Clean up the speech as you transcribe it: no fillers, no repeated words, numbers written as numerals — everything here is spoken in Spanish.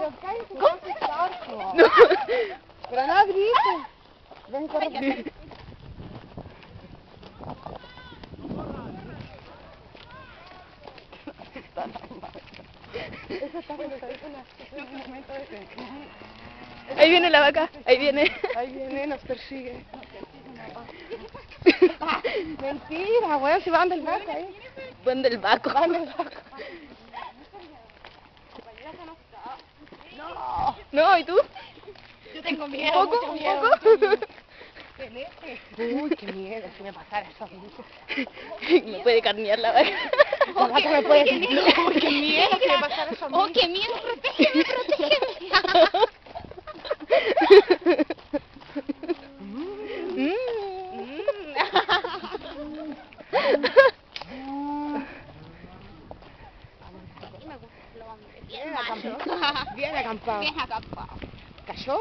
Pero cállate, no haces caso. No. Pero no grites. Ven, corre. Eso está bueno, es un momento de tensión. Ahí viene la vaca, ahí viene. Ahí viene, nos persigue. Mentira, bueno, si van del vaca, Buen del vaco. Van del vaca. No. No, ¿y tú? Yo tengo ¿Un miedo, poco? mucho ¿Un miedo. poco? Uy, qué miedo, si me pasara eso a mí. Me puede carnear la vaca. La vaca me puede decir, uy, qué miedo, si me pasara eso a mí. ¡Oh, qué miedo! ¡Protégeme, protégeme! Bien acampado. Bien acampado. Bien acampado. ¿Cayó?